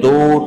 2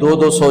200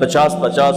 50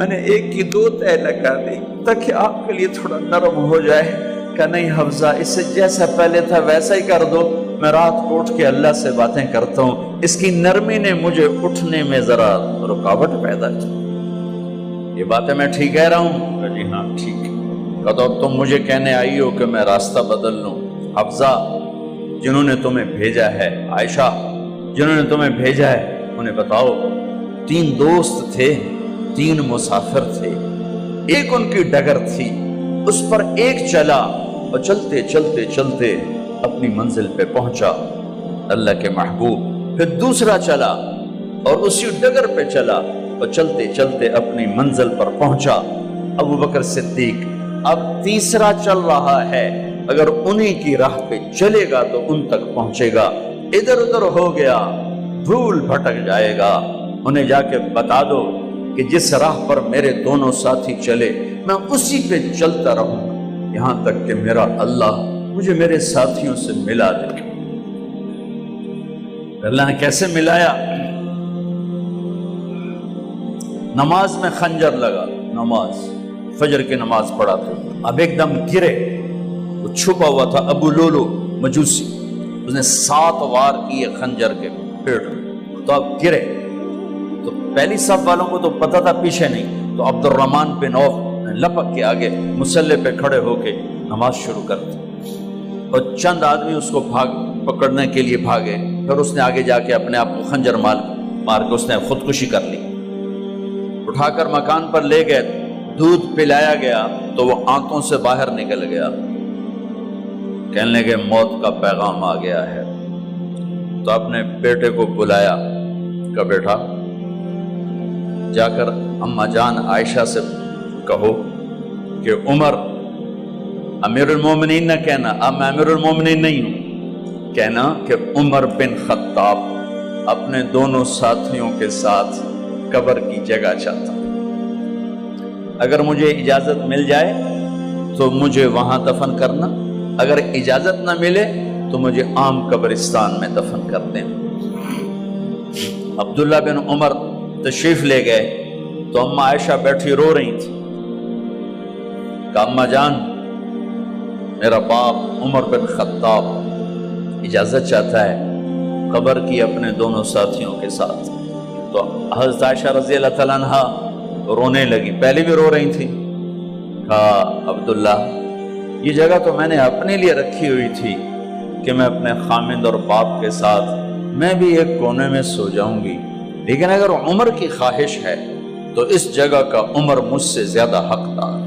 میں نے ایک کی 2 تہ لگا دی تاکہ آپ کے لیے تھوڑا نرم ہو جائے۔ کہ نہیں حفظہ، اس سے جیسا پہلے تھا ویسا ہی کر دو، میں رات کو اٹھ کے اللہ سے باتیں کرتا ہوں، اس کی نرمی نے مجھے اٹھنے میں ذرا رکاوٹ پیدا کی۔ یہ باتیں میں ٹھیک کہہ رہا ہوں؟ کہ جی ہاں ٹھیک ہے۔ کہتا تم مجھے کہنے آئی ہو کہ میں راستہ بدل لوں؟ حفظہ، جنہوں نے تمہیں بھیجا ہے، عائشہ جنہوں نے تمہیں بھیجا ہے، انہیں بتاؤ 3 دوست تھے، 3 مسافر تھے، ایک ان کی ڈگر تھی، اس پر ایک چلا اور چلتے چلتے چلتے اپنی منزل پہ پہنچا اللہ کے محبوب، پھر دوسرا چلا اور اسی ڈگر پہ چلا اور چلتے چلتے اپنی منزل پر پہنچا ابو بکر صدیق۔ اب تیسرا چل رہا ہے، اگر انہیں کی راہ پہ چلے گا تو ان تک پہنچے گا، ادھر ادھر ہو گیا بھول بھٹک جائے گا۔ انہیں جا کے بتا دو کہ جس راہ پر میرے دونوں ساتھی چلے میں اسی پہ چلتا رہوں یہاں تک کہ میرا اللہ مجھے میرے ساتھیوں سے ملا دے۔ اللہ نے کیسے ملایا؟ نماز میں خنجر لگا، نماز فجر کی نماز پڑھا تھا، اب ایک دم گرے، وہ چھپا ہوا تھا ابو لولو مجوسی، اس نے 7 وار کیے خنجر کے پیٹ میں، تو اب گرے تو پہلی صف والوں کو تو پتہ تھا، پیچھے نہیں، تو عبد الرحمن بن عوف لپک کے آگے مصلی پہ کھڑے ہو کے نماز شروع کر دی، اور چند آدمی اس کو پکڑنے کے لیے بھاگے، پھر اس نے آگے جا کے اپنے آپ کو خنجر مار کے اس نے خودکشی کر لی، اٹھا کر مکان پر لے گئے، دودھ پلایا گیا تو وہ آنتوں سے باہر نکل گیا، کہنے لگے موت کا پیغام آ گیا ہے۔ تو اپنے بیٹے کو بلایا کہ بیٹا جا کر اماں جان عائشہ سے کہو کہ عمر، امیر المومنین نہ کہنا، اب میں امیر المومنین نہیں ہوں، کہنا کہ عمر بن خطاب اپنے دونوں ساتھیوں کے ساتھ قبر کی جگہ چاہتا، اگر مجھے اجازت مل جائے تو مجھے وہاں دفن کرنا، اگر اجازت نہ ملے تو مجھے عام قبرستان میں دفن کر دیں۔ عبداللہ بن عمر تشریف لے گئے تو اماں عائشہ بیٹھی رو رہی تھی کہ اماں جان میرا باپ عمر بن خطاب اجازت چاہتا ہے قبر کی اپنے دونوں ساتھیوں کے ساتھ۔ تو حضرت عائشہ رضی اللہ تعالیٰ عنہ رونے لگی، پہلے بھی رو رہی تھی، کہا عبداللہ یہ جگہ تو میں نے اپنے لیے رکھی ہوئی تھی کہ میں اپنے خامند اور باپ کے ساتھ میں بھی ایک کونے میں سو جاؤں گی، لیکن اگر عمر کی خواہش ہے تو اس جگہ کا عمر مجھ سے زیادہ حقدار۔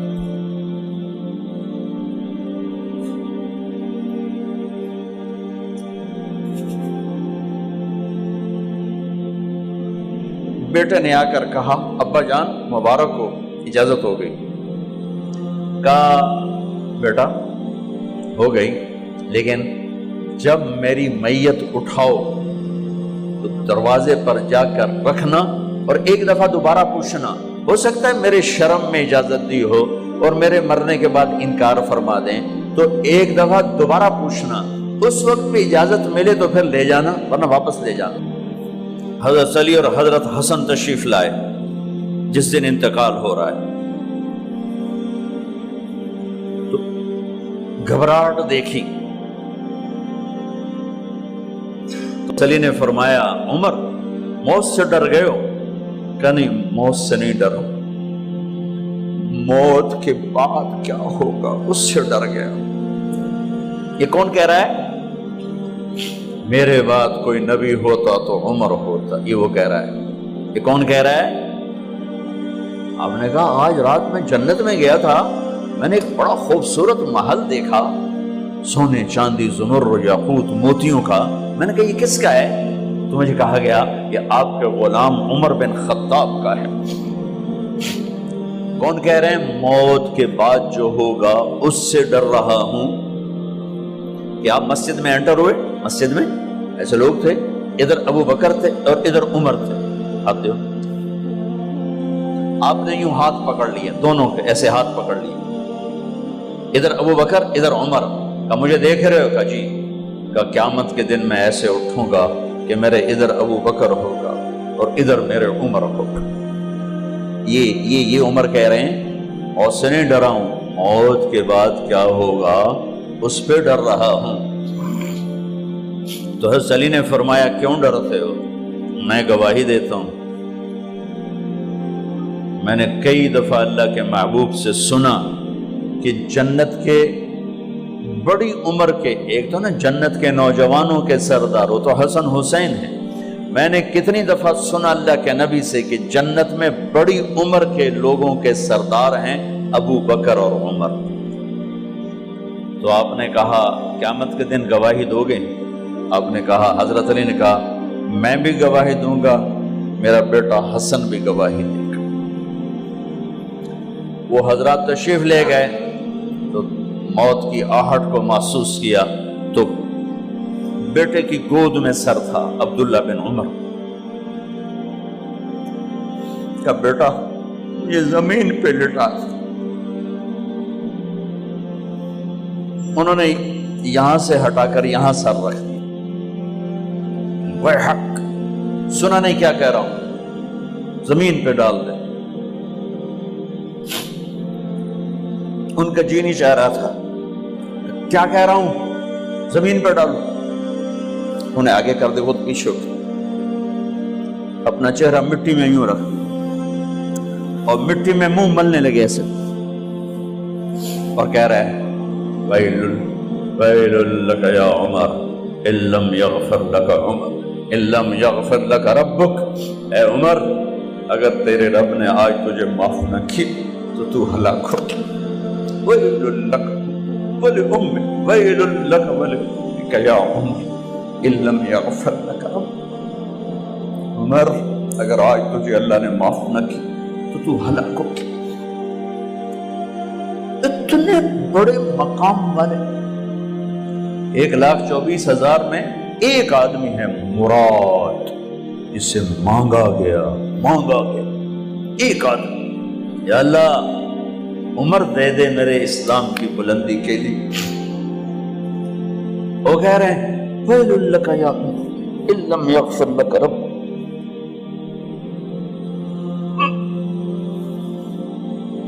بیٹے نے آ کر کہا ابا جان مبارک ہو، اجازت ہو گئی۔ کہا بیٹا ہو گئی، لیکن جب میری میت اٹھاؤ تو دروازے پر جا کر رکھنا اور ایک دفعہ دوبارہ پوچھنا، ہو سکتا ہے میرے شرم میں اجازت دی ہو اور میرے مرنے کے بعد انکار فرما دیں، تو ایک دفعہ دوبارہ پوچھنا، اس وقت بھی اجازت ملے تو پھر لے جانا ورنہ واپس لے جانا۔ حضرت علی اور حضرت حسن تشریف لائے جس دن انتقال ہو رہا ہے، تو گھبراہٹ دیکھی، تو علی نے فرمایا عمر موت سے ڈر گئے ہو؟ کہ نہیں موت سے نہیں ڈرا، موت کے بعد کیا ہوگا اس سے ڈر گیا۔ یہ کون کہہ رہا ہے؟ میرے بعد کوئی نبی ہوتا تو عمر ہوتا، یہ وہ کہہ رہا ہے۔ یہ کون کہہ رہا ہے؟ آپ نے کہا آج رات میں جنت میں گیا تھا، میں نے ایک بڑا خوبصورت محل دیکھا، سونے چاندی زمر یاقوت موتیوں کا، میں نے کہا یہ کس کا ہے؟ تو مجھے کہا گیا یہ آپ کے غلام عمر بن خطاب کا ہے۔ کون کہہ رہے ہیں موت کے بعد جو ہوگا اس سے ڈر رہا ہوں؟ کہ آپ مسجد میں انٹر ہوئے، مسجد میں ایسے لوگ تھے، ادھر ابو بکر تھے اور ادھر عمر تھے، ہاتھ دیو، آپ نے یوں ہاتھ پکڑ لیے، دونوں کے ایسے ہاتھ پکڑ لیے، ادھر ابو بکر ادھر عمر، کہ مجھے دیکھ رہے ہو؟ کہ جی۔ کہ قیامت کے دن میں ایسے اٹھوں گا کہ میرے ادھر ابو بکر ہوگا اور ادھر میرے عمر ہوگا۔ یہ عمر کہہ رہے ہیں موت سے نہیں ڈرا ہوں، موت کے بعد کیا ہوگا اس پہ ڈر رہا ہوں۔ تو حضرت علی نے فرمایا کیوں ڈرتے ہو؟ میں گواہی دیتا ہوں، میں نے کئی دفعہ اللہ کے محبوب سے سنا کہ جنت کے بڑی عمر کے، ایک تو نا جنت کے نوجوانوں کے سردار وہ تو حسن حسین ہیں، میں نے کتنی دفعہ سنا اللہ کے نبی سے کہ جنت میں بڑی عمر کے لوگوں کے سردار ہیں ابو بکر اور عمر۔ تو آپ نے کہا قیامت کے دن گواہی دو گے؟ آپ نے کہا، حضرت علی نے کہا میں بھی گواہی دوں گا، میرا بیٹا حسن بھی گواہی دے گا۔ وہ حضرات تشریف لے گئے تو موت کی آہٹ کو محسوس کیا تو بیٹے کی گود میں سر تھا عبداللہ بن عمر کا، بیٹا یہ زمین پہ لٹا۔ انہوں نے یہاں سے ہٹا کر یہاں سر رکھ دیا۔ وہ حق سنا نہیں کیا کہہ رہا ہوں، زمین پہ ڈال دے۔ ان کا جی نہیں چاہ رہا تھا، کیا کہہ رہا ہوں، زمین پہ ڈالو۔ انہیں آگے کر دے، وہ پیچھے اٹھ، اپنا چہرہ مٹی میں یوں رکھ اور مٹی میں منہ ملنے لگے ایسے، اور کہہ رہا ہے ویل لک یا عمر ان لم یغفر لک عمر ان لم یغفر لک ربک، اے عمر اگر تیرے رب نے آج تجھے معاف نہ کی تو تو ہلاک ہو۔ ویل لک ولأمک ویل لک ولأمک یا عمر ان لم یغفر لک ربک، عمر اگر آج تجھے اللہ نے معاف نہ کی تو تو ہلاک ہو۔ اتنے بڑے مقام والے 1,24,000 میں ایک آدمی ہے مراد، جسے مانگا گیا ایک آدمی، یا اللہ عمر دے دے میرے اسلام کی بلندی کے لیے۔ وہ کہہ رہے ہیں ویل لک یا عمر ان لم یغفر لک رب،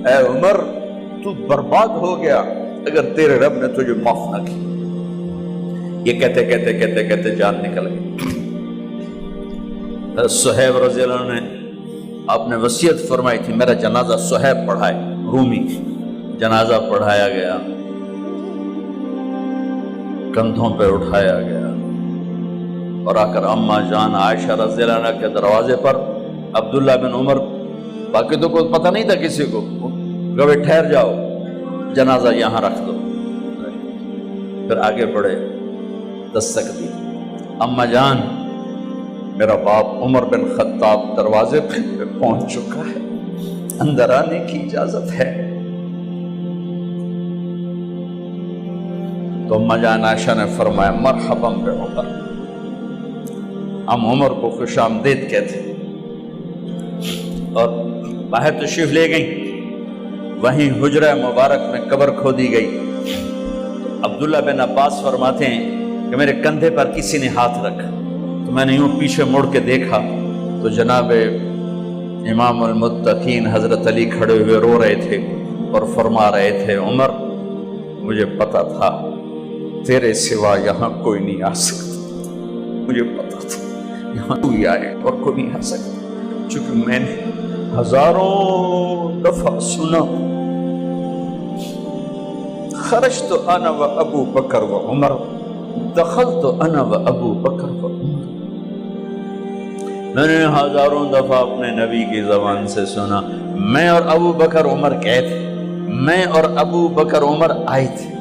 اے عمر تو برباد ہو گیا اگر تیرے رب نے تجھے معاف نہ کی۔ یہ کہتے جان نکل گئی۔ صہیب رضی اللہ عنہ نے آپ نے وصیت فرمائی تھی میرا جنازہ صہیب پڑھائے، رومی جنازہ پڑھایا گیا، کندھوں پہ اٹھایا گیا، اور آ کر اماں جان عائشہ رضی اللہ عنہ کے دروازے پر عبداللہ بن عمر، باقی تو کوئی پتہ نہیں تھا کسی کو، کبھی ٹھہر جاؤ جنازہ یہاں رکھ دو، پھر آگے بڑھے، دستک دی، اماں جان میرا باپ عمر بن خطاب دروازے پہ پہنچ چکا ہے، اندر آنے کی اجازت ہے۔ تو اماں جان عائشہ نے فرمایا مرحبا بعمر، ہم عمر کو خوش آمدید کہتے، اور باہر تشریف لے گئیں۔ وہیں حجرہ مبارک میں قبر کھودی گئی۔ عبداللہ بن عباس فرماتے ہیں کہ میرے کندھے پر کسی نے ہاتھ رکھا تو میں نے یوں پیچھے مڑ کے دیکھا تو جناب امام المتقین حضرت علی کھڑے ہوئے رو رہے تھے اور فرما رہے تھے عمر مجھے پتا تھا تیرے سوا یہاں کوئی نہیں آ سکتا، مجھے پتا تھا یہاں تو ہی آئے اور کوئی نہیں آ سکتا، چونکہ میں نے ہزاروں دفعہ سنا خرجت انا و ابو بکر و عمر دخلت انا و ابو بکر و عمر، میں نے ہزاروں دفعہ اپنے نبی کی زبان سے سنا میں اور ابو بکر عمر گئے تھے، میں اور ابو بکر عمر آئے تھے،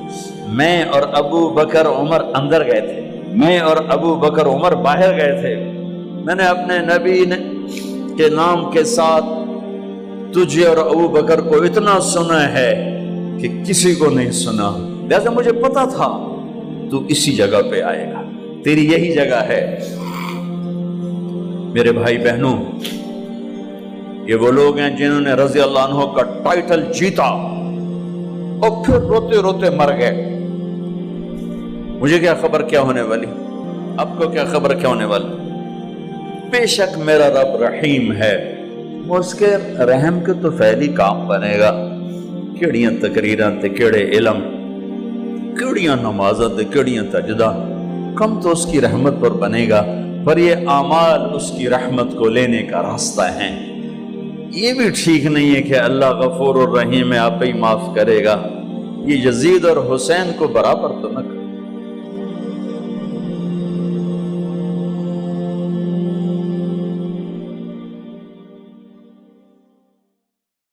میں اور ابو بکر عمر اندر گئے تھے، میں اور ابو بکر عمر باہر گئے تھے، میں نے اپنے نبی کے نام کے ساتھ تجھے اور ابو بکر کو اتنا سنا ہے کہ کسی کو نہیں سنا، لہذا مجھے پتا تھا تو اسی جگہ پہ آئے گا، تیری یہی جگہ ہے۔ میرے بھائی بہنوں، یہ وہ لوگ ہیں جنہوں نے رضی اللہ عنہ کا ٹائٹل جیتا اور پھر روتے روتے مر گئے۔ مجھے کیا خبر کیا ہونے والی، آپ کو کیا خبر کیا ہونے والی؟ بے شک میرا رب رحیم ہے، وہ اس کے رحم کے تو فعلی کام بنے گا، کیڑیاں تقریراں تے کیڑے علم، کیڑیاں نمازاں تے کیڑیاں سجدہ، کم تو اس کی رحمت پر بنے گا، پر یہ اعمال اس کی رحمت کو لینے کا راستہ ہیں۔ یہ بھی ٹھیک نہیں ہے کہ اللہ غفور الرحیم ہے، آپ ہی معاف کرے گا، یہ یزید اور حسین کو برابر تو نہ کرے۔